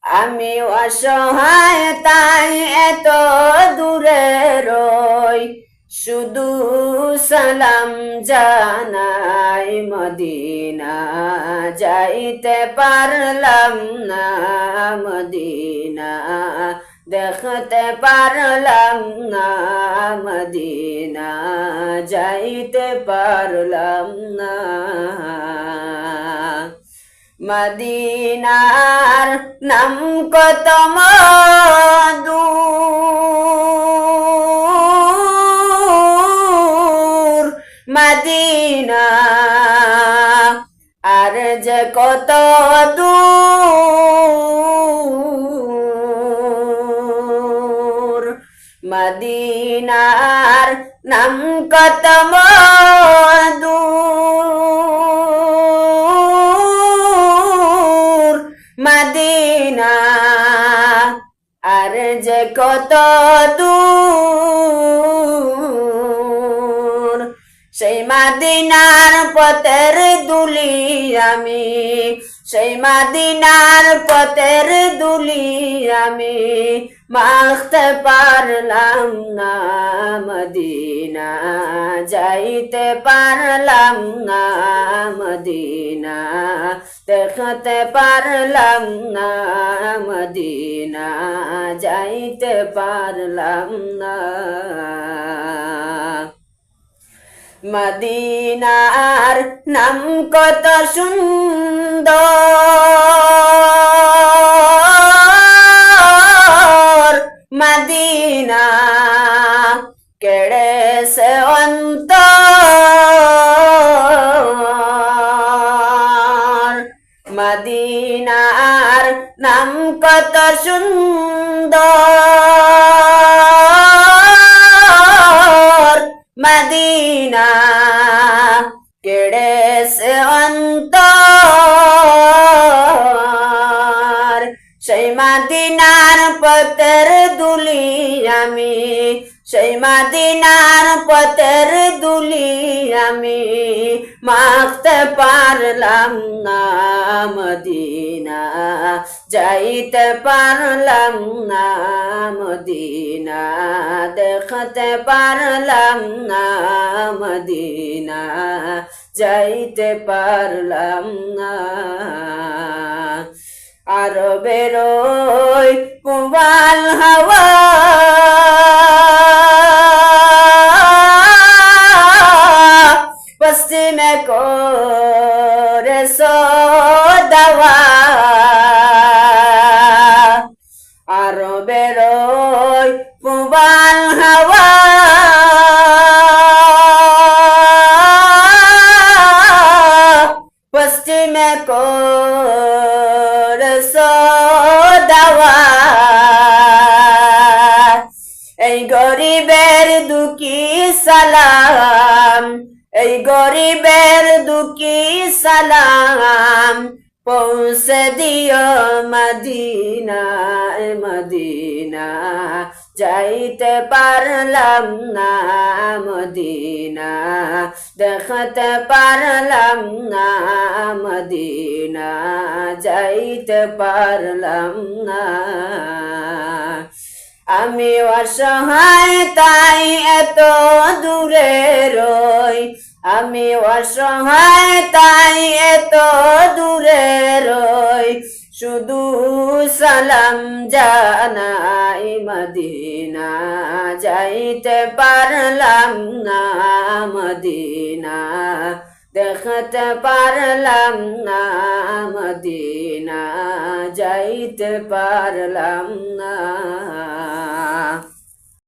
আমি অসহায় তাই এত দূরে রই, শুধু সালাম জানাই মদিনা যাইতে পারলাম না, মদিনা দেখতে পারলাম না, মদিনা যাইতে পারলাম না। মদিনার নাম কত মধু, মদিনা আর যে কত দূর, মদিনার নাম কত মধু, মদিনা আর যে কত দূর, সেই মদিনার পথের দুলি আমি, সেই মদিনার পথের দুলি আমি মাখতে পারলাম না, মদিনা যাইতে পারলাম না, মদিনা দেখতে পারলাম না, মদিনা যাইতে পারলাম না। মদিনার নাম কত সুন্দর, মদিনা কেড়েছে অন্তর, মদিনার নাম কত সুন্দর, মদিনা কেড়েছে অন্তর, সেই মদিনার পথের দুলি আমি, সেই মদিনার পথের দুলি আমি মাখতে পারলাম না, মদিনা যাইতে পারলাম না, মদিনা দেখতে পারলাম না, মদিনা যাইতে পারলাম না। আরবের ওই পুবাল হাওয়া পশ্চিমে করে দাওয়া, আরবের ওই পুবাল হাওয়া পশ্চিমে করে দাওয়া, এই গরিবের দুঃখী সালাম, এই গরিবের দুঃখী সালাম পৌঁছে দিও মদিনা, মদিনা যাইতে পারলাম না, মদিনা দেখতে পারলাম না, মদিনা যাইতে পারলাম না। আমি অসহায় তাই এত দূরে রই, আমি অসহায় তাই এত দূরে রই, শুধু সালাম জানাই মদিনা যাইতে পারলাম না, মদিনা দেখতে পারলাম না, মদিনা যাইতে পারলাম না।